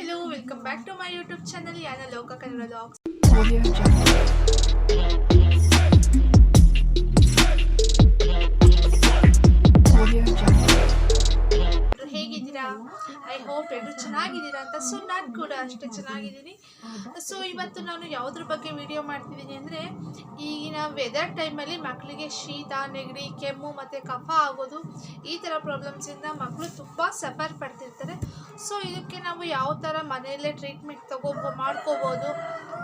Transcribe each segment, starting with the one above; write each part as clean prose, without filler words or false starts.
Hello, welcome back to my YouTube channel Yana Loka Kannada Vlogs. ಹೇಗಿದ್ದೀರಾ? I hope ಎಲ್ಲರೂ ಚೆನ್ನಾಗಿದ್ದೀರಾ ಅಂತ. So ನಾನು ಕೂಡ ಅಷ್ಟೇ ಚೆನ್ನಾಗಿದ್ದೀನಿ. ಸೊ ಇವತ್ತು ನಾನು ಯಾವುದ್ರ ಬಗ್ಗೆ ವಿಡಿಯೋ ಮಾಡ್ತಿದ್ದೀನಿ ಅಂದರೆ, ಈಗಿನ ವೆದರ್ ಟೈಮಲ್ಲಿ ಮಕ್ಕಳಿಗೆ ಶೀತ, ನೆಗಡಿ, ಕೆಮ್ಮು ಮತ್ತು ಕಫ ಆಗೋದು, ಈ ಥರ ಪ್ರಾಬ್ಲಮ್ಸಿಂದ ಮಕ್ಕಳು ತುಂಬ ಸಫರ್ ಪಡ್ತಿರ್ತಾರೆ. ಸೊ ಇದಕ್ಕೆ ನಾವು ಯಾವ ಥರ ಮನೆಯಲ್ಲೇ ಟ್ರೀಟ್ಮೆಂಟ್ ಮಾಡ್ಕೋಬೋದು,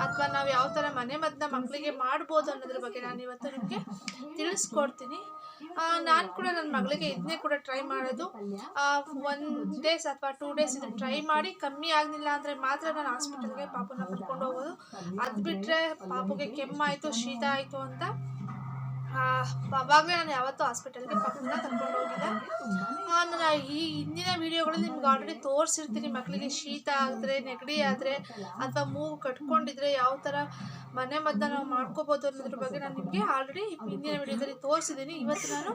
ಅಥವಾ ನಾವು ಯಾವ ಥರ ಮನೆಮದ್ದನ್ನ ಮಕ್ಕಳಿಗೆ ಮಾಡ್ಬೋದು ಅನ್ನೋದ್ರ ಬಗ್ಗೆ ನಾನು ಇವತ್ತು ನಿಮಗೆ ತಿಳಿಸ್ಕೊಡ್ತೀನಿ. ನಾನು ಕೂಡ ನನ್ನ ಮಗಳಿಗೆ ಇದನ್ನೇ ಕೂಡ ಟ್ರೈ ಮಾಡೋದು. 1 ಡೇಸ್ ಅಥವಾ 2 ಡೇಸ್ ಇದನ್ನು ಟ್ರೈ ಮಾಡಿ ಕಮ್ಮಿ ಆಗಲಿಲ್ಲ ಅಂದರೆ ಮಾತ್ರ ನಾನು ಹಾಸ್ಪಿಟಲ್ಗೆ ಪಾಪುನ ಕರ್ಕೊಂಡು ಹೋಗೋದು. ಅದು ಬಿಟ್ಟರೆ ಪಾಪುಗೆ ಕೆಮ್ಮಾಯಿತು, ಶೀತ ಆಯಿತು ಅಂತ ಅವಾಗಲೇ ನಾನು ಯಾವತ್ತೂ ಹಾಸ್ಪಿಟಲ್ಗೆ ಪಾಪುನ ಕರ್ಕೊಂಡು ಹೋಗಿಲ್ಲ. ನಾನು ಈ ಹಿಂದಿನ ವೀಡಿಯೋಗಳಲ್ಲಿ ನಿಮ್ಗೆ ಆಲ್ರೆಡಿ ತೋರಿಸಿರ್ತೀನಿ. ಮಕ್ಕಳಿಗೆ ಶೀತ ಆದರೆ, ನೆಗಡಿ ಆದರೆ ಅಥವಾ ಮೂಗು ಕಟ್ಕೊಂಡಿದ್ರೆ ಯಾವ ಥರ ಮನೆ ಮದ್ದನ್ನ ನಾವು ಮಾಡ್ಕೋಬೋದು ಅನ್ನೋದ್ರ ಬಗ್ಗೆ ನಾನು ನಿಮಗೆ ಆಲ್ರೆಡಿ ಹಿಂದಿನ ವೀಡಿಯೋದಲ್ಲಿ ತೋರಿಸಿದ್ದೀನಿ. ಇವತ್ತು ನಾನು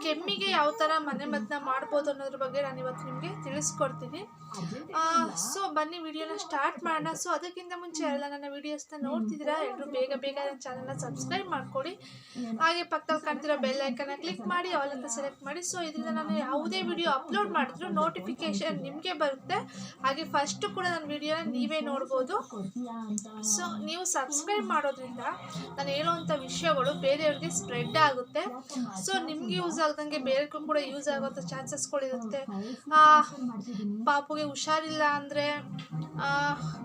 ಕೆಮ್ಮಿಗೆ ಯಾವ ಥರ ಮನೆ ಮದ್ದನ್ನ ಮಾಡ್ಬೋದು ಅನ್ನೋದ್ರ ಬಗ್ಗೆ ನಾನು ಇವತ್ತು ನಿಮಗೆ ತಿಳಿಸ್ಕೊಡ್ತೀನಿ. ಸೊ ಬನ್ನಿ ವಿಡಿಯೋನ ಸ್ಟಾರ್ಟ್ ಮಾಡೋಣ. ಸೊ ಅದಕ್ಕಿಂತ ಮುಂಚೆ ಎಲ್ಲ ನನ್ನ ವೀಡಿಯೋಸ್ನ ನೋಡ್ತಿದ್ದೀರಾ, ಎಲ್ಲರೂ ಬೇಗ ನನ್ನ ಚಾನಲ್ನ ಸಬ್ಸ್ಕ್ರೈಬ್ ಮಾಡ್ಕೊಳ್ಳಿ. ಹಾಗೆ ಪಕ್ಕದಲ್ಲಿ ಕಾಣ್ತಿರೋ ಬೆಲ್ ಐಕನ್ನ ಕ್ಲಿಕ್ ಮಾಡಿ ಆಲ್ ಅಂತ ಸೆಲೆಕ್ಟ್ ಮಾಡಿ. ಸೊ ಇದರಿಂದ ನಾನು ಯಾವುದೇ ವಿಡಿಯೋ ಅಪ್ಲೋಡ್ ಮಾಡಿದ್ರು ನೋಟಿಫಿಕೇಶನ್ ನಿಮಗೆ ಬರುತ್ತೆ. ಹಾಗೆ ಫಸ್ಟು ಕೂಡ ನನ್ನ ವಿಡಿಯೋನ ನೀವೇ ನೋಡ್ಬೋದು. ಸೊ ನೀವು ಸಬ್ಸ್ಕ್ರೈಬ್ ಮಾಡೋದ್ರಿಂದ ನಾನು ಹೇಳುವಂಥ ವಿಷಯಗಳು ಬೇರೆಯವ್ರಿಗೆ ಸ್ಪ್ರೆಡ್ ಆಗುತ್ತೆ. ಸೊ ನಿಮ್ಗೆ ಯೂಸ್ ಆಗ್ದಂಗೆ ಬೇರೆಗೂ ಕೂಡ ಯೂಸ್ ಆಗುವಂಥ ಚಾನ್ಸಸ್ಗಳಿರುತ್ತೆ. ಪಾಪುಗೆ ಹುಷಾರಿಲ್ಲ ಅಂದರೆ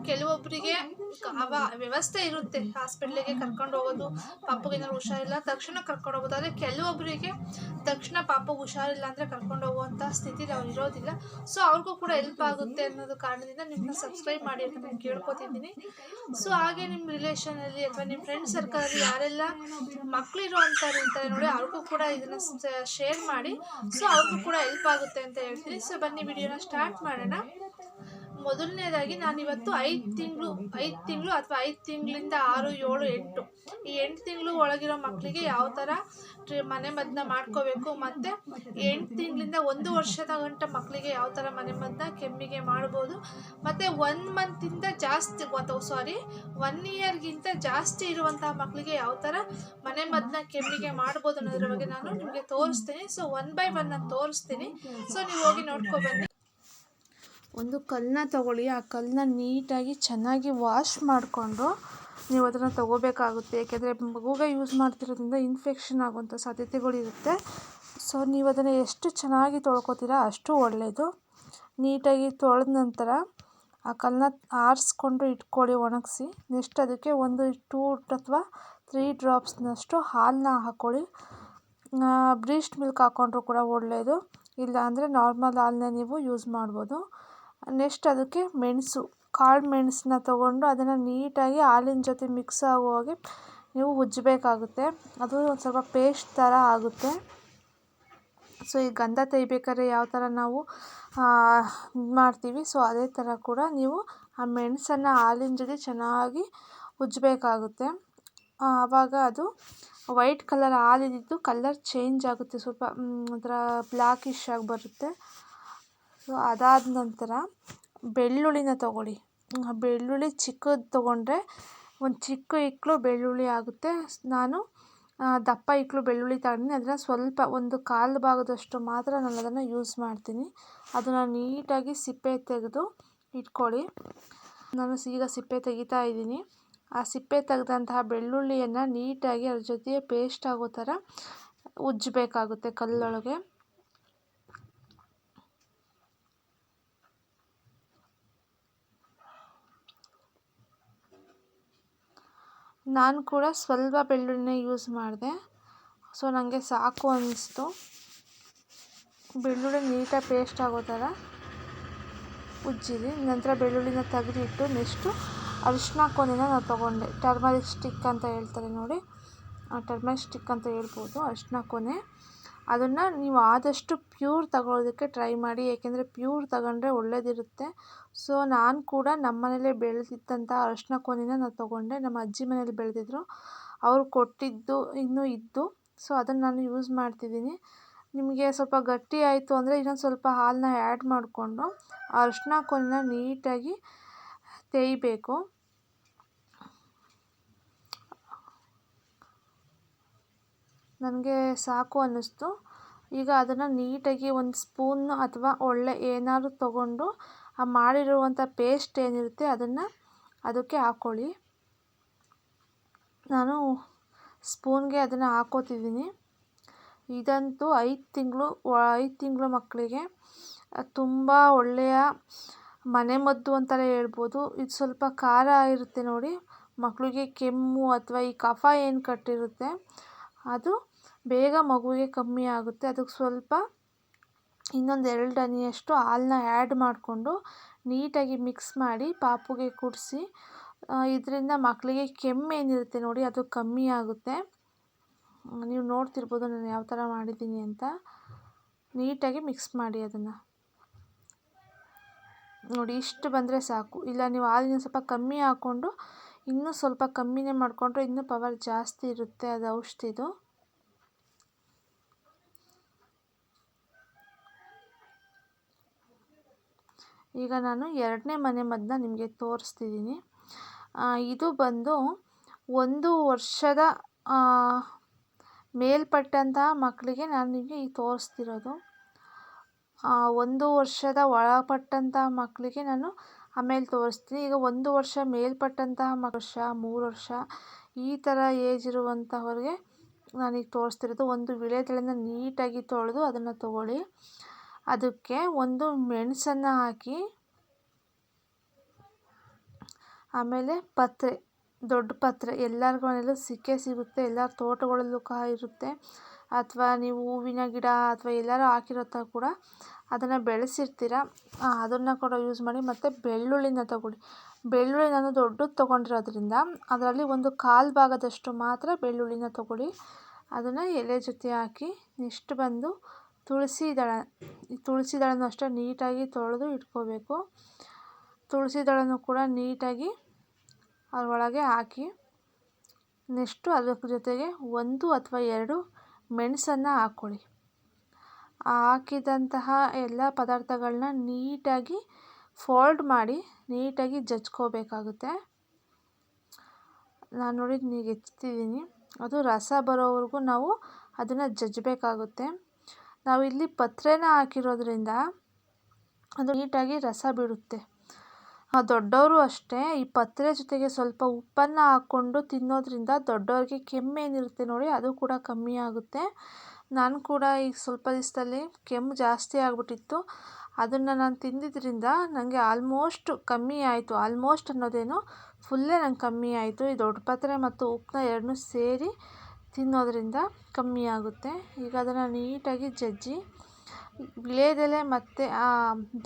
ಕೆಲವೊಬ್ಬರಿಗೆ ವ್ಯವಸ್ಥೆ ಇರುತ್ತೆ ಹಾಸ್ಪಿಟ್ಲಿಗೆ ಕರ್ಕೊಂಡು ಹೋಗೋದು. ಪಾಪುಗೆ ಏನಾದ್ರು ಹುಷಾರಿಲ್ಲ ತಕ್ಷಣ ಕರ್ಕೊಂಡು ಹೋಗೋದು. ಆದರೆ ಕೆಲವೊಬ್ಬರಿಗೆ ತಕ್ಷಣ ಪಾಪುಗೆ ಹುಷಾರಿಲ್ಲ ಅಂದರೆ ಕರ್ಕೊಂಡು ಹೋಗುವಂಥ ಸ್ಥಿತಿಲಿ ಅವ್ರು ಇರೋದಿಲ್ಲ. ಸೊ ಅವ್ರಿಗೂ ಕೂಡ ಹೆಲ್ಪ್ ಆಗುತ್ತೆ ಅನ್ನೋದು ಕಾರಣದಿಂದ ನಿಮ್ಮನ್ನ ಸಬ್ಸ್ಕ್ರೈಬ್ ಮಾಡಿ ಅಂತ ನಾನು ಕೇಳ್ಕೊತಿದ್ದೀನಿ. ಸೊ ಹಾಗೆ ನಿಮ್ಮ ರಿಲೇಷನಲ್ಲಿ ಅಥವಾ ನಿಮ್ಮ ಫ್ರೆಂಡ್ ಸರ್ಕಲಲ್ಲಿ ಯಾರೆಲ್ಲ ಮಕ್ಕಳಿರೋ ಅಂಥವ್ರು ಇರ್ತಾರೆ ನೋಡಿ, ಅವ್ರಿಗೂ ಕೂಡ ಇದನ್ನು ಶೇರ್ ಮಾಡಿ. ಸೊ ಅವ್ರಿಗೂ ಕೂಡ ಹೆಲ್ಪ್ ಆಗುತ್ತೆ ಅಂತ ಹೇಳ್ತೀನಿ. ಸೊ ಬನ್ನಿ ವಿಡಿಯೋನ ಸ್ಟಾರ್ಟ್ ಮಾಡೋಣ. ಮೊದಲನೇದಾಗಿ ನಾನಿವತ್ತು 5 ತಿಂಗಳು ಅಥವಾ 5 ತಿಂಗಳಿಂದ 6, 7, 8 ಈ 8 ತಿಂಗಳು ಒಳಗಿರೋ ಮಕ್ಕಳಿಗೆ ಯಾವ ಥರ ಮನೆ ಮದ್ದನ್ನ ಮಾಡ್ಕೋಬೇಕು, ಮತ್ತು 8 ತಿಂಗಳಿಂದ 1 ವರ್ಷದ ಗಂಟ ಮಕ್ಕಳಿಗೆ ಯಾವ ಥರ ಮನೆ ಮದ್ದನ್ನ ಕೆಮ್ಮಿಗೆ ಮಾಡ್ಬೋದು, ಮತ್ತು 1 ಮಂತಿಂದ ಜಾಸ್ತಿ 1 ಇಯರ್ಗಿಂತ ಜಾಸ್ತಿ ಇರುವಂತಹ ಮಕ್ಕಳಿಗೆ ಯಾವ ಥರ ಮನೆ ಮದ್ದನ್ನ ಕೆಮ್ಮಿಗೆ ಮಾಡ್ಬೋದು ಅನ್ನೋದ್ರ ಬಗ್ಗೆ ನಾನು ನಿಮಗೆ ತೋರಿಸ್ತೀನಿ. ಸೊ 1 by 1 ನಾನು ತೋರಿಸ್ತೀನಿ. ಸೊ ನೀವು ಹೋಗಿ ನೋಡ್ಕೊಬನ್ನಿ. ಒಂದು ಕಲ್ಲನ್ನ ತಗೊಳ್ಳಿ. ಆ ಕಲ್ಲನ್ನ ನೀಟಾಗಿ ಚೆನ್ನಾಗಿ ವಾಶ್ ಮಾಡಿಕೊಂಡು ನೀವು ಅದನ್ನು ತೊಗೋಬೇಕಾಗುತ್ತೆ. ಏಕೆಂದರೆ ಮಗುಗೆ ಯೂಸ್ ಮಾಡ್ತಿರೋದ್ರಿಂದ ಇನ್ಫೆಕ್ಷನ್ ಆಗುವಂಥ ಸಾಧ್ಯತೆಗಳಿರುತ್ತೆ. ಸೊ ನೀವು ಅದನ್ನು ಎಷ್ಟು ಚೆನ್ನಾಗಿ ತೊಳ್ಕೊತೀರಾ ಅಷ್ಟು ಒಳ್ಳೆಯದು. ನೀಟಾಗಿ ತೊಳೆದ ನಂತರ ಆ ಕಲ್ಲನ್ನ ಆರಿಸ್ಕೊಂಡು ಇಟ್ಕೊಳ್ಳಿ ಒಣಗಿಸಿ. ನೆಕ್ಸ್ಟ್ ಅದಕ್ಕೆ 2 ಅಥವಾ 3 ಡ್ರಾಪ್ಸ್ನಷ್ಟು ಹಾಲನ್ನ ಹಾಕ್ಕೊಳ್ಳಿ. ಬ್ರೀಸ್ಟ್ ಮಿಲ್ಕ್ ಹಾಕ್ಕೊಂಡ್ರೂ ಕೂಡ ಒಳ್ಳೆಯದು, ಇಲ್ಲ ಅಂದರೆ ನಾರ್ಮಲ್ ಹಾಲನ್ನ ನೀವು ಯೂಸ್ ಮಾಡ್ಬೋದು. ನೆಕ್ಸ್ಟ್ ಅದಕ್ಕೆ ಕಾಳು ಮೆಣಸನ್ನ ತೊಗೊಂಡು ಅದನ್ನು ನೀಟಾಗಿ ಹಾಲಿನ ಜೊತೆ ಮಿಕ್ಸ್ ಆಗೋ ಹಾಗೆ ನೀವು ಉಜ್ಜಬೇಕಾಗುತ್ತೆ. ಅದು ಒಂದು ಸ್ವಲ್ಪ ಪೇಸ್ಟ್ ಥರ ಆಗುತ್ತೆ. ಸೊ ಈ ಗಂಧ ತೆಗಿಬೇಕಾದ್ರೆ ಯಾವ ಥರ ನಾವು ಮಾಡ್ತೀವಿ, ಸೊ ಅದೇ ಥರ ಕೂಡ ನೀವು ಆ ಮೆಣಸನ್ನು ಹಾಲಿನ ಜೊತೆ ಚೆನ್ನಾಗಿ ಉಜ್ಜಬೇಕಾಗುತ್ತೆ. ಆವಾಗ ಅದು ವೈಟ್ ಕಲರ್ ಹಾಲಿದ್ದು ಕಲರ್ ಚೇಂಜ್ ಆಗುತ್ತೆ, ಸ್ವಲ್ಪ ಒಂಥರ ಬ್ಲ್ಯಾಕಿಶ್ ಆಗಿ ಬರುತ್ತೆ. ಸೊ ಅದಾದ ನಂತರ ಬೆಳ್ಳುಳ್ಳಿನ ತೊಗೊಳ್ಳಿ. ಬೆಳ್ಳುಳ್ಳಿ ಚಿಕ್ಕದು ತೊಗೊಂಡ್ರೆ ಒಂದು ಚಿಕ್ಕ ಇಕ್ಕಳು ಬೆಳ್ಳುಳ್ಳಿ ಆಗುತ್ತೆ. ನಾನು ದಪ್ಪ ಇಕ್ಕಳು ಬೆಳ್ಳುಳ್ಳಿ ತಗೊಂಡಿನಿ. ಅದನ್ನು ಸ್ವಲ್ಪ ಒಂದು 1/4 ಭಾಗದಷ್ಟು ಮಾತ್ರ ನಾನು ಅದನ್ನು ಯೂಸ್ ಮಾಡ್ತೀನಿ. ಅದನ್ನು ನೀಟಾಗಿ ಸಿಪ್ಪೆ ತೆಗೆದು ಇಟ್ಕೊಳ್ಳಿ. ನಾನು ಈಗ ಸಿಪ್ಪೆ ತೆಗಿತಾ ಇದ್ದೀನಿ. ಆ ಸಿಪ್ಪೆ ತೆಗೆದಂತಹ ಬೆಳ್ಳುಳ್ಳಿಯನ್ನು ನೀಟಾಗಿ ಅದ್ರ ಜೊತೆ ಪೇಸ್ಟ್ ಆಗೋ ಥರ ಉಜ್ಜಬೇಕಾಗುತ್ತೆ ಕಲ್ಲೊಳಗೆ. ನಾನು ಕೂಡ ಸ್ವಲ್ಪ ಬೆಳ್ಳುಳ್ಳಿನ ಯೂಸ್ ಮಾಡಿದೆ. ಸೊ ನನಗೆ ಸಾಕು ಅನ್ನಿಸ್ತು. ಬೆಳ್ಳುಳ್ಳಿ ನೀಟಾಗಿ ಪೇಸ್ಟ್ ಆಗೋ ಥರ ಉಜ್ಜಿದೆ. ನಂತರ ಬೆಳ್ಳುಳ್ಳಿನ ತೆಗೆದಿಟ್ಟು ನೆಕ್ಸ್ಟು ಅರಿಶಿನ ಕೊನೆನ ನಾನು ತೊಗೊಂಡೆ. ಟರ್ಮರಿಕ್ ಸ್ಟಿಕ್ ಅಂತ ಹೇಳ್ತಾರೆ ನೋಡಿ, ಟರ್ಮರಿಕ್ ಸ್ಟಿಕ್ ಅಂತ ಹೇಳ್ಬೋದು, ಅರಿಶಿನ ಕೊನೆ. ಅದನ್ನು ನೀವು ಆದಷ್ಟು ಪ್ಯೂರ್ ತಗೊಳ್ಳೋದಕ್ಕೆ ಟ್ರೈ ಮಾಡಿ, ಏಕೆಂದರೆ ಪ್ಯೂರ್ ತಗೊಂಡ್ರೆ ಒಳ್ಳೆಯದಿರುತ್ತೆ. ಸೊ ನಾನು ಕೂಡ ನಮ್ಮ ಮನೇಲೇ ಬೆಳೆದಿದ್ದಂಥ ಅರಿಶಿನ ಕೊನೆನ ನಾನು ತೊಗೊಂಡೆ. ನಮ್ಮ ಅಜ್ಜಿ ಮನೇಲಿ ಬೆಳೆದಿದ್ರು, ಅವರು ಕೊಟ್ಟಿದ್ದು ಇನ್ನೂ ಇದ್ದು. ಸೊ ಅದನ್ನು ನಾನು ಯೂಸ್ ಮಾಡ್ತಿದ್ದೀನಿ. ನಿಮಗೆ ಸ್ವಲ್ಪ ಗಟ್ಟಿ ಆಯಿತು ಅಂದರೆ ಇನ್ನೊಂದು ಸ್ವಲ್ಪ ಹಾಲನ್ನ ಆ್ಯಡ್ ಮಾಡಿಕೊಂಡು ಅರಿಶಿನ ಕೊಂಚ ನೀಟಾಗಿ ತೇಯಬೇಕು. ನನಗೆ ಸಾಕು ಅನ್ನಿಸ್ತು. ಈಗ ಅದನ್ನು ನೀಟಾಗಿ ಒಂದು ಸ್ಪೂನ್ ಅಥವಾ ಒಳ್ಳೆ ಏನಾದರೂ ತಗೊಂಡು ಆ ಮಾಡಿರುವಂಥ ಪೇಸ್ಟ್ ಏನಿರುತ್ತೆ ಅದನ್ನು ಅದಕ್ಕೆ ಹಾಕ್ಕೊಳ್ಳಿ. ನಾನು ಸ್ಪೂನ್ಗೆ ಅದನ್ನು ಹಾಕ್ಕೋತಿದ್ದೀನಿ. ಇದಂತೂ 5 ತಿಂಗಳು ಮಕ್ಕಳಿಗೆ ತುಂಬ ಒಳ್ಳೆಯ ಮನೆಮದ್ದು ಅಂತಲೇ ಹೇಳ್ಬೋದು. ಇದು ಸ್ವಲ್ಪ ಖಾರ ಇರುತ್ತೆ ನೋಡಿ, ಮಕ್ಕಳಿಗೆ ಕೆಮ್ಮು ಅಥವಾ ಈ ಕಫ ಏನು ಕಟ್ಟಿರುತ್ತೆ ಅದು ಬೇಗ ಮಗುವಿಗೆ ಕಮ್ಮಿ ಆಗುತ್ತೆ. ಅದಕ್ಕೆ ಸ್ವಲ್ಪ ಇನ್ನೊಂದು 2 ಹನಿಯಷ್ಟು ಹಾಲನ್ನ ಆ್ಯಡ್ ಮಾಡಿಕೊಂಡು ನೀಟಾಗಿ ಮಿಕ್ಸ್ ಮಾಡಿ ಪಾಪುಗೆ ಕುಡಿಸಿ. ಇದರಿಂದ ಮಕ್ಕಳಿಗೆ ಕೆಮ್ಮು ಏನಿರುತ್ತೆ ನೋಡಿ ಅದು ಕಮ್ಮಿ ಆಗುತ್ತೆ. ನೀವು ನೋಡ್ತಿರ್ಬೋದು ನಾನು ಯಾವ ಥರ ಮಾಡಿದ್ದೀನಿ ಅಂತ. ನೀಟಾಗಿ ಮಿಕ್ಸ್ ಮಾಡಿ ಅದನ್ನು ನೋಡಿ, ಇಷ್ಟು ಬಂದರೆ ಸಾಕು. ಇಲ್ಲ ನೀವು ಹಾಲಿನ ಸ್ವಲ್ಪ ಕಮ್ಮಿ ಹಾಕ್ಕೊಂಡು ಇನ್ನೂ ಸ್ವಲ್ಪ ಕಮ್ಮಿನೇ ಮಾಡಿಕೊಂಡ್ರೆ ಇನ್ನೂ ಪವರ್ ಜಾಸ್ತಿ ಇರುತ್ತೆ ಅದು ಔಷಧಿದು. ಈಗ ನಾನು 2ನೇ ಮನೆ ಮದ್ದನ್ನ ನಿಮಗೆ ತೋರಿಸ್ತಿದ್ದೀನಿ. ಇದು ಬಂದು 1 ವರ್ಷದ ಮೇಲ್ಪಟ್ಟಂತಹ ಮಕ್ಕಳಿಗೆ ನಾನು ನಿಮಗೆ ಈ ತೋರಿಸ್ತಿರೋದು. 1 ವರ್ಷದ ಒಳಪಟ್ಟಂತಹ ಮಕ್ಕಳಿಗೆ ನಾನು ಆಮೇಲೆ ತೋರಿಸ್ತೀನಿ. ಈಗ 1 ವರ್ಷ ಮೇಲ್ಪಟ್ಟಂತಹ ವರ್ಷ 3 ವರ್ಷ ಈ ಥರ ಏಜ್ ಇರುವಂಥವ್ರಿಗೆ ನಾನೀಗ ತೋರಿಸ್ತಿರೋದು. ಒಂದು ವೀಳ್ಯದೆಲೆನ ನೀಟಾಗಿ ತೊಳೆದು ಅದನ್ನು ತಗೊಳ್ಳಿ. ಅದಕ್ಕೆ ಒಂದು ಮೆಣಸನ್ನು ಹಾಕಿ, ಆಮೇಲೆ ಪತ್ರೆ, ದೊಡ್ಡ ಪತ್ರೆ ಎಲ್ಲರ ಮನೆಯಲ್ಲೂ ಸಿಗುತ್ತೆ, ಎಲ್ಲರ ತೋಟಗಳಲ್ಲೂ ಇರುತ್ತೆ. ಅಥವಾ ನೀವು ಹೂವಿನ ಗಿಡ ಅಥವಾ ಎಲ್ಲರೂ ಹಾಕಿರೋ ಕೂಡ ಅದನ್ನು ಬೆಳೆಸಿರ್ತೀರ, ಅದನ್ನು ಕೂಡ ಯೂಸ್ ಮಾಡಿ. ಮತ್ತು ಬೆಳ್ಳುಳ್ಳಿನ ತಗೊಳ್ಳಿ. ಬೆಳ್ಳುಳ್ಳಿ ನಾನು ದೊಡ್ಡದು ತೊಗೊಂಡಿರೋದ್ರಿಂದ ಅದರಲ್ಲಿ ಒಂದು 1/4 ಭಾಗದಷ್ಟು ಮಾತ್ರ ಬೆಳ್ಳುಳ್ಳಿನ ತಗೊಳ್ಳಿ. ಅದನ್ನು ಎಲೆ ಜೊತೆ ಹಾಕಿ. ನೆಕ್ಸ್ಟ್ ಬಂದು ತುಳಸಿ ದಳನೂ ಅಷ್ಟೇ ನೀಟಾಗಿ ತೊಳೆದು ಇಟ್ಕೋಬೇಕು. ತುಳಸಿ ದಳನೂ ಕೂಡ ನೀಟಾಗಿ ಅದರೊಳಗೆ ಹಾಕಿ. ನೆಕ್ಸ್ಟು ಅದರ ಜೊತೆಗೆ 1 ಅಥವಾ 2 ಮೆಣಸನ್ನು ಹಾಕ್ಕೊಳ್ಳಿ. ಹಾಕಿದಂತಹ ಎಲ್ಲ ಪದಾರ್ಥಗಳನ್ನ ನೀಟಾಗಿ ಫೋಲ್ಡ್ ಮಾಡಿ ನೀಟಾಗಿ ಜಜ್ಕೋಬೇಕಾಗುತ್ತೆ. ನಾನು ನೋಡಿ ನೀವು ಎಚ್ತಿದ್ದೀನಿ, ಅದು ರಸ ಬರೋವರೆಗೂ ನಾವು ಅದನ್ನು ಜಜ್ಜಬೇಕಾಗುತ್ತೆ. ನಾವಿಲ್ಲಿ ಪತ್ರೆನ ಹಾಕಿರೋದ್ರಿಂದ ಅದು ನೀಟಾಗಿ ರಸ ಬಿಡುತ್ತೆ. ದೊಡ್ಡವರು ಅಷ್ಟೇ ಈ ಪತ್ರೆ ಜೊತೆಗೆ ಸ್ವಲ್ಪ ಉಪ್ಪನ್ನು ಹಾಕ್ಕೊಂಡು ತಿನ್ನೋದ್ರಿಂದ ದೊಡ್ಡವ್ರಿಗೆ ಕೆಮ್ಮೇನಿರುತ್ತೆ ನೋಡಿ ಅದು ಕೂಡ ಕಮ್ಮಿ ಆಗುತ್ತೆ. ನಾನು ಕೂಡ ಈಗ ಸ್ವಲ್ಪ ದಿವಸದಲ್ಲಿ ಕೆಮ್ಮು ಜಾಸ್ತಿ ಆಗಿಬಿಟ್ಟಿತ್ತು. ಅದನ್ನು ನಾನು ತಿಂದಿದ್ದರಿಂದ ನನಗೆ ಆಲ್ಮೋಸ್ಟ್ ಕಮ್ಮಿ ಆಯಿತು. ಆಲ್ಮೋಸ್ಟ್ ಅನ್ನೋದೇನು ಫುಲ್ಲೇ ನಂಗೆ ಕಮ್ಮಿ ಆಯಿತು. ಈ ದೊಡ್ಡ ಪತ್ರೆ ಮತ್ತು ಉಪ್ಪನ್ನ 2 ಸೇರಿ ತಿನ್ನೋದ್ರಿಂದ ಕಮ್ಮಿ ಆಗುತ್ತೆ. ಈಗ ಅದನ್ನು ನೀಟಾಗಿ ಜಜ್ಜಿ, ವೀಳ್ಯದೆಲೆ ಮತ್ತು ಆ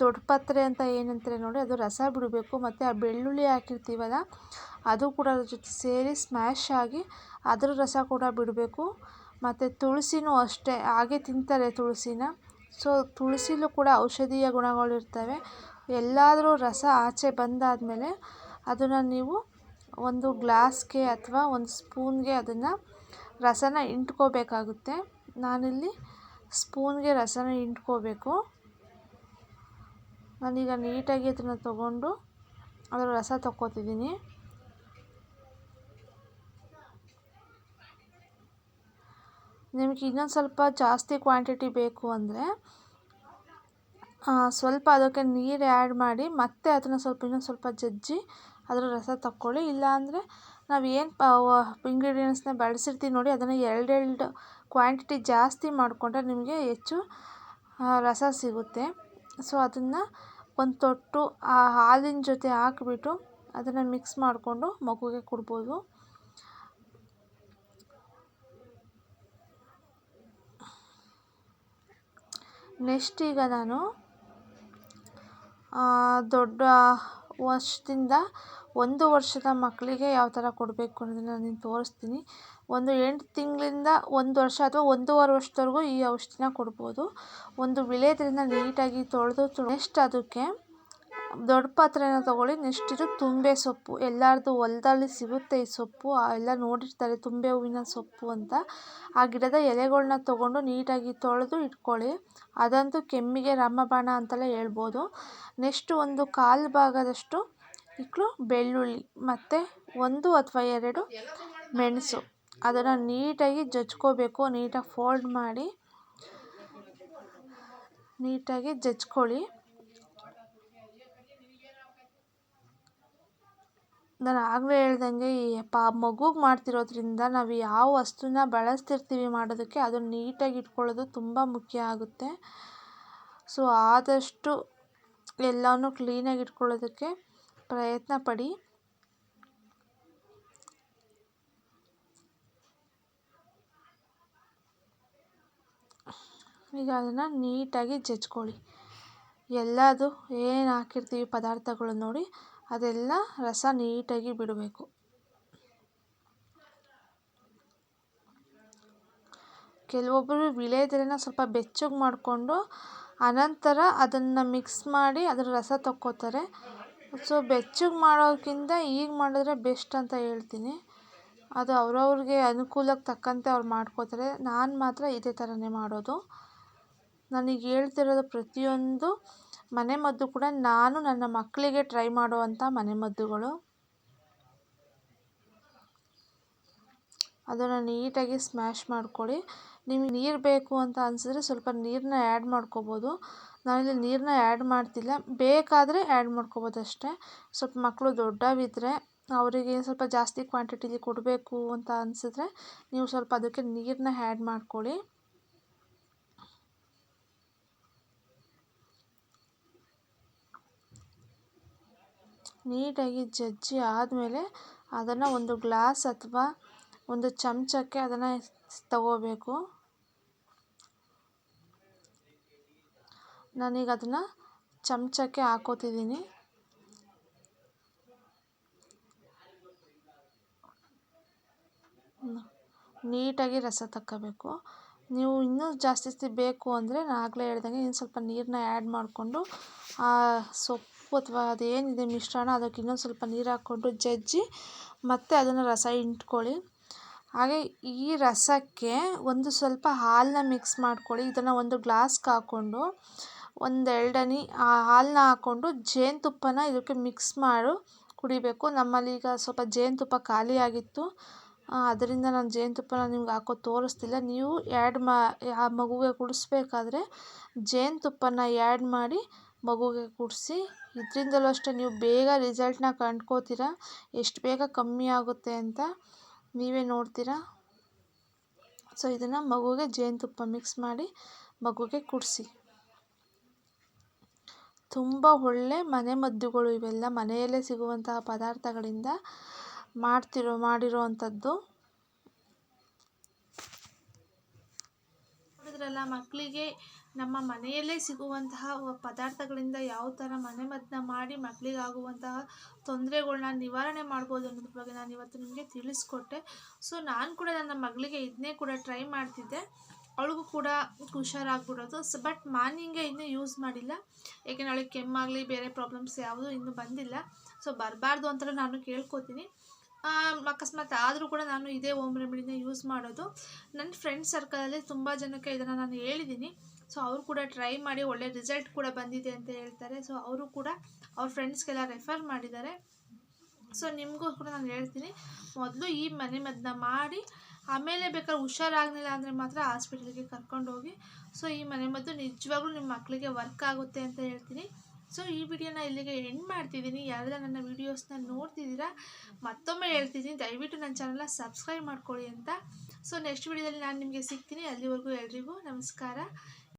ದೊಡ್ಡ ಪತ್ರೆ ಅಂತ ಏನಂತಾರೆ ನೋಡಿ ಅದು ರಸ ಬಿಡಬೇಕು. ಮತ್ತು ಆ ಬೆಳ್ಳುಳ್ಳಿ ಹಾಕಿರ್ತೀವಲ್ಲ ಅದು ಕೂಡ ಅದ್ರ ಜೊತೆ ಸೇರಿ ಸ್ಮ್ಯಾಶ್ ಆಗಿ ಅದರ ರಸ ಕೂಡ ಬಿಡಬೇಕು. ಮತ್ತು ತುಳಸಿನೂ ಅಷ್ಟೇ, ಹಾಗೆ ತಿಂತಾರೆ ತುಳಸಿನ. ಸೊ ತುಳಸಿಲೂ ಕೂಡ ಔಷಧೀಯ ಗುಣಗಳಿರ್ತವೆ. ಎಲ್ಲಾದರೂ ರಸ ಆಚೆ ಬಂದಾದಮೇಲೆ ಅದನ್ನು ನೀವು ಒಂದು ಗ್ಲಾಸ್ಗೆ ಅಥವಾ ಒಂದು ಸ್ಪೂನ್ಗೆ ಅದನ್ನು ರಸನ ಇಂಟ್ಕೋಬೇಕಾಗುತ್ತೆ. ನಾನಿಲ್ಲಿ ಸ್ಪೂನ್ಗೆ ರಸನ ಇಂಟ್ಕೋಬೇಕು. ನಾನೀಗ ನೀಟಾಗಿ ಅದನ್ನು ತಗೊಂಡು ಅದರ ರಸ ತಕ್ಕೋತಿದ್ದೀನಿ. ನಿಮಗೆ ಇನ್ನೊಂದು ಸ್ವಲ್ಪ ಜಾಸ್ತಿ ಕ್ವಾಂಟಿಟಿ ಬೇಕು ಅಂದರೆ ಸ್ವಲ್ಪ ಅದಕ್ಕೆ ನೀರು ಆ್ಯಡ್ ಮಾಡಿ ಮತ್ತೆ ಅದನ್ನು ಇನ್ನೊಂದು ಸ್ವಲ್ಪ ಜಜ್ಜಿ ಅದರ ರಸ ತಕ್ಕೊಳ್ಳಿ. ಇಲ್ಲಾಂದರೆ ನಾವು ಏನು ಇಂಗ್ರೀಡಿಯೆಂಟ್ಸ್ನ ಬಳಸಿರ್ತೀವಿ ನೋಡಿ ಅದನ್ನು 2 ಕ್ವಾಂಟಿಟಿ ಜಾಸ್ತಿ ಮಾಡಿಕೊಂಡ್ರೆ ನಿಮಗೆ ಹೆಚ್ಚು ರಸ ಸಿಗುತ್ತೆ. ಸೊ ಅದನ್ನು ಒಂದು ತೊಟ್ಟು ಆ ಹಾಲಿನ ಜೊತೆ ಹಾಕಿಬಿಟ್ಟು ಅದನ್ನು ಮಿಕ್ಸ್ ಮಾಡಿಕೊಂಡು ಮಗುಗೆ ಕೊಡ್ಬೋದು. ನೆಕ್ಸ್ಟ್ ಈಗ ನಾನು ದೊಡ್ಡ ವರ್ಷದಿಂದ 1 ವರ್ಷದ ಮಕ್ಕಳಿಗೆ ಯಾವ ಥರ ಕೊಡಬೇಕು ಅನ್ನೋದನ್ನು ನಾನು ತೋರಿಸ್ತೀನಿ. ಒಂದು 8 ತಿಂಗಳಿಂದ 1 ವರ್ಷ ಅಥವಾ 1.5 ವರ್ಷದವರೆಗೂ ಈ ಔಷಧಿನ ಕೊಡ್ಬೋದು. ಒಂದು ವೀಳ್ಯದೆಲೆನ ನೀಟಾಗಿ ತೊಳೆದು ನೆಕ್ಸ್ಟ್ ಅದಕ್ಕೆ ದೊಡ್ಡ ಪಾತ್ರೆನ ತೊಗೊಳ್ಳಿ. ನೆಕ್ಸ್ಟ್ ಇದು ತುಂಬೆ ಸೊಪ್ಪು, ಎಲ್ಲರದು ಹೊಲದಲ್ಲಿ ಸಿಗುತ್ತೆ ಈ ಸೊಪ್ಪು, ಎಲ್ಲ ನೋಡಿರ್ತಾರೆ ತುಂಬೆ ಹೂವಿನ ಸೊಪ್ಪು ಅಂತ. ಆ ಗಿಡದ ಎಲೆಗಳನ್ನ ತೊಗೊಂಡು ನೀಟಾಗಿ ತೊಳೆದು ಇಟ್ಕೊಳ್ಳಿ. ಅದಂತೂ ಕೆಮ್ಮಿಗೆ ರಾಮಬಾಣ ಅಂತಲೇ ಹೇಳ್ಬೋದು. ನೆಕ್ಸ್ಟ್ ಒಂದು 1/4 ಭಾಗದಷ್ಟು ಬೆಳ್ಳುಳ್ಳಿ ಮತ್ತು 1 ಅಥವಾ 2 ಮೆಣಸು, ಅದನ್ನು ನೀಟಾಗಿ ಜಜ್ಕೋಬೇಕು. ನೀಟಾಗಿ ಫೋಲ್ಡ್ ಮಾಡಿ ನೀಟಾಗಿ ಜಜ್ಕೊಳ್ಳಿ. ನಾನು ಆಗಲೇ ಹೇಳ್ದಂಗೆ ಈ ಮಗುಗೆ ಮಾಡ್ತಿರೋದ್ರಿಂದ ನಾವು ಯಾವ ವಸ್ತುನ ಬಳಸ್ತಿರ್ತೀವಿ ಮಾಡೋದಕ್ಕೆ ಅದನ್ನು ನೀಟಾಗಿ ಇಟ್ಕೊಳ್ಳೋದು ತುಂಬ ಮುಖ್ಯ ಆಗುತ್ತೆ. ಸೊ ಆದಷ್ಟು ಎಲ್ಲನೂ ಕ್ಲೀನಾಗಿ ಇಟ್ಕೊಳ್ಳೋದಕ್ಕೆ ಪ್ರಯತ್ನ ಪಡಿ. ಈಗ ಅದನ್ನು ನೀಟಾಗಿ ಜಜ್ಕೊಳ್ಳಿ. ಎಲ್ಲದು ಏನು ಹಾಕಿರ್ತೀವಿ ಪದಾರ್ಥಗಳು ನೋಡಿ ಅದೆಲ್ಲ ರಸ ನೀಟಾಗಿ ಬಿಡಬೇಕು. ಕೆಲವೊಬ್ಬರು ವೀಳ್ಯದೆಲೆನ ಸ್ವಲ್ಪ ಬೆಚ್ಚಗೆ ಮಾಡಿಕೊಂಡು ಅನಂತರ ಅದನ್ನು ಮಿಕ್ಸ್ ಮಾಡಿ ಅದರ ರಸ ತಕ್ಕೋತಾರೆ. ಸೊ ಬೆಚ್ಚಗೆ ಮಾಡೋಕ್ಕಿಂತ ಈಗ ಮಾಡಿದ್ರೆ ಬೆಸ್ಟ್ ಅಂತ ಹೇಳ್ತೀನಿ. ಅದು ಅವ್ರವ್ರಿಗೆ ಅನುಕೂಲಕ್ಕೆ ತಕ್ಕಂತೆ ಅವ್ರು ಮಾಡ್ಕೋತಾರೆ. ನಾನು ಮಾತ್ರ ಇದೇ ಥರನೇ ಮಾಡೋದು. ನನಗೆ ಹೇಳ್ತಿರೋದು ಪ್ರತಿಯೊಂದು ಮನೆಮದ್ದು ಕೂಡ ನಾನು ನನ್ನ ಮಕ್ಕಳಿಗೆ ಟ್ರೈ ಮಾಡುವಂಥ ಮನೆಮದ್ದುಗಳು. ಅದನ್ನು ನೀಟಾಗಿ ಸ್ಮ್ಯಾಶ್ ಮಾಡ್ಕೊಳ್ಳಿ. ನಿಮಗೆ ನೀರು ಬೇಕು ಅಂತ ಅನಿಸಿದ್ರೆ ಸ್ವಲ್ಪ ನೀರನ್ನ ಆ್ಯಡ್ ಮಾಡ್ಕೋಬೋದು. ನಾನಿಲ್ಲಿ ನೀರನ್ನ ಆ್ಯಡ್ ಮಾಡ್ತಿಲ್ಲ, ಬೇಕಾದರೆ ಆ್ಯಡ್ ಮಾಡ್ಕೋಬೋದು ಅಷ್ಟೇ. ಸ್ವಲ್ಪ ಮಕ್ಕಳು ದೊಡ್ಡವಿದ್ದರೆ ಅವರಿಗೆ ಸ್ವಲ್ಪ ಜಾಸ್ತಿ ಕ್ವಾಂಟಿಟಿಲಿ ಕೊಡಬೇಕು ಅಂತ ಅನಿಸಿದ್ರೆ ನೀವು ಸ್ವಲ್ಪ ಅದಕ್ಕೆ ನೀರನ್ನ ಆ್ಯಡ್ ಮಾಡ್ಕೊಳ್ಳಿ. ನೀಟಾಗಿ ಜಜ್ಜಿ ಆದಮೇಲೆ ಅದನ್ನು ಒಂದು ಗ್ಲಾಸ್ ಅಥವಾ ಒಂದು ಚಮಚಕ್ಕೆ ಅದನ್ನು ತಗೋಬೇಕು. ನಾನೀಗ ಅದನ್ನು ಚಮಚಕ್ಕೆ ಹಾಕೋತಿದ್ದೀನಿ. ನೀಟಾಗಿ ರಸ ತಕ್ಕೋಬೇಕು. ನೀವು ಇನ್ನೂ ಜಾಸ್ತಿ ಬೇಕು ಅಂದರೆ ನಾನು ಆಗಲೇ ಹೇಳ್ದಂಗೆ ಇನ್ನು ಸ್ವಲ್ಪ ನೀರನ್ನ ಆ್ಯಡ್ ಮಾಡಿಕೊಂಡು ಆ ಸೊಪ್ಪು ಅಥವಾ ಅದೇನಿದೆ ಮಿಶ್ರಣ ಅದಕ್ಕೆ ಇನ್ನೊಂದು ಸ್ವಲ್ಪ ನೀರು ಹಾಕ್ಕೊಂಡು ಜಜ್ಜಿ ಮತ್ತು ಅದನ್ನು ರಸ ಹಿಂಡ್ಕೊಳ್ಳಿ. ಹಾಗೆ ಈ ರಸಕ್ಕೆ ಒಂದು ಸ್ವಲ್ಪ ಹಾಲನ್ನ ಮಿಕ್ಸ್ ಮಾಡ್ಕೊಳ್ಳಿ. ಇದನ್ನು ಒಂದು ಗ್ಲಾಸ್ಗೆ ಹಾಕ್ಕೊಂಡು 1-2 ಹನಿ ಆ ಹಾಲನ್ನ ಹಾಕ್ಕೊಂಡು ಜೇನುತುಪ್ಪನ ಇದಕ್ಕೆ ಮಿಕ್ಸ್ ಮಾಡು ಕುಡಿಬೇಕು. ನಮ್ಮಲ್ಲಿ ಈಗ ಸ್ವಲ್ಪ ಜೇನುತುಪ್ಪ ಖಾಲಿಯಾಗಿತ್ತು, ಅದರಿಂದ ನಾನು ಜೇನುತುಪ್ಪನ ನಿಮ್ಗೆ ಹಾಕೋದು ತೋರಿಸ್ತಿಲ್ಲ. ನೀವು ಆ ಮಗುಗೆ ಕುಡಿಸ್ಬೇಕಾದ್ರೆ ಜೇನುತುಪ್ಪನ ಆ್ಯಡ್ ಮಾಡಿ ಮಗುಗೆ ಕುಡಿಸಿ. ಇದರಿಂದಲೂ ಅಷ್ಟೇ ನೀವು ಬೇಗ ರಿಸಲ್ಟ್ನ ಕಂಡ್ಕೋತೀರ, ಎಷ್ಟು ಬೇಗ ಕಮ್ಮಿ ಆಗುತ್ತೆ ಅಂತ ನೀವೇ ನೋಡ್ತೀರಾ. ಸೊ ಇದನ್ನು ಮಗುಗೆ ಜೇನುತುಪ್ಪ ಮಿಕ್ಸ್ ಮಾಡಿ ಮಗುಗೆ ಕುಡಿಸಿ. ತುಂಬ ಒಳ್ಳೆ ಮನೆಮದ್ದುಗಳು ಇವೆಲ್ಲ, ಮನೆಯಲ್ಲೇ ಸಿಗುವಂತಹ ಪದಾರ್ಥಗಳಿಂದ ಮಾಡಿರೋ ಅಂಥದ್ದು. ನೋಡಿದ್ರಲ್ಲ, ಮಕ್ಕಳಿಗೆ ನಮ್ಮ ಮನೆಯಲ್ಲೇ ಸಿಗುವಂತಹ ಪದಾರ್ಥಗಳಿಂದ ಯಾವ ಥರ ಮನೆಮದ್ದನ್ನ ಮಾಡಿ ಮಕ್ಕಳಿಗಾಗುವಂತಹ ತೊಂದರೆಗಳ್ನ ನಿವಾರಣೆ ಮಾಡ್ಬೋದು ಅನ್ನೋದ್ರ ಬಗ್ಗೆ ನಾನು ಇವತ್ತು ನಿಮಗೆ ತಿಳಿಸ್ಕೊಟ್ಟೆ. ಸೊ ನಾನು ಕೂಡ ನನ್ನ ಮಗಳಿಗೆ ಇದನ್ನೇ ಕೂಡ ಟ್ರೈ ಮಾಡ್ತಿದ್ದೆ, ಅವಳಿಗೂ ಕೂಡ ಹುಷಾರಾಗ್ಬಿಡೋದು. ಬಟ್ ಮಾರ್ನಿಂಗೇ ಇನ್ನೂ ಯೂಸ್ ಮಾಡಿಲ್ಲ, ಏಕೆಂದರೆ ಅವಳಿಗೆ ಕೆಮ್ಮಾಗಲಿ ಬೇರೆ ಪ್ರಾಬ್ಲಮ್ಸ್ ಯಾವುದೂ ಇನ್ನೂ ಬಂದಿಲ್ಲ. ಸೊ ಬರಬಾರ್ದು ಅಂತಲೂ ನಾನು ಕೇಳ್ಕೊತೀನಿ. ಅಕಸ್ಮಾತ್ ಆದರೂ ಕೂಡ ನಾನು ಇದೇ ಹೋಮ್ ರೆಮಿಡಿನ ಯೂಸ್ ಮಾಡೋದು. ನನ್ನ ಫ್ರೆಂಡ್ ಸರ್ಕಲಲ್ಲಿ ತುಂಬ ಜನಕ್ಕೆ ಇದನ್ನು ನಾನು ಹೇಳಿದ್ದೀನಿ. ಸೊ ಅವರು ಕೂಡ ಟ್ರೈ ಮಾಡಿ ಒಳ್ಳೆ ರಿಸಲ್ಟ್ ಕೂಡ ಬಂದಿದೆ ಅಂತ ಹೇಳ್ತಾರೆ. ಸೊ ಅವರು ಕೂಡ ಅವ್ರ ಫ್ರೆಂಡ್ಸ್ಗೆಲ್ಲ ರೆಫರ್ ಮಾಡಿದ್ದಾರೆ. ಸೊ ನಿಮಗೂ ಕೂಡ ನಾನು ಹೇಳ್ತೀನಿ, ಮೊದಲು ಈ ಮನೆಮದ್ದನ್ನ ಮಾಡಿ ಆಮೇಲೆ ಬೇಕಾದ್ರೆ ಹುಷಾರಾಗಲಿಲ್ಲ ಅಂದರೆ ಮಾತ್ರ ಹಾಸ್ಪಿಟಲ್ಗೆ ಕರ್ಕೊಂಡೋಗಿ. ಸೊ ಈ ಮನೆಮದ್ದು ನಿಜವಾಗ್ಲೂ ನಿಮ್ಮ ಮಕ್ಕಳಿಗೆ ವರ್ಕ್ ಆಗುತ್ತೆ ಅಂತ ಹೇಳ್ತೀನಿ. ಸೊ ಈ ವಿಡಿಯೋನ ಇಲ್ಲಿಗೆ ಎಂಡ್ ಮಾಡ್ತಿದ್ದೀನಿ. ಯಾರೆಲ್ಲ ನನ್ನ ವೀಡಿಯೋಸ್ನ ನೋಡ್ತಿದ್ದೀರಾ ಮತ್ತೊಮ್ಮೆ ಹೇಳ್ತಿದ್ದೀನಿ, ದಯವಿಟ್ಟು ನನ್ನ ಚಾನಲ್ನ ಸಬ್ಸ್ಕ್ರೈಬ್ ಮಾಡ್ಕೊಳ್ಳಿ ಅಂತ. ಸೊ ನೆಕ್ಸ್ಟ್ ವಿಡಿಯೋದಲ್ಲಿ ನಾನು ನಿಮಗೆ ಸಿಗ್ತೀನಿ. ಅಲ್ಲಿವರೆಗೂ ಎಲ್ರಿಗೂ ನಮಸ್ಕಾರ.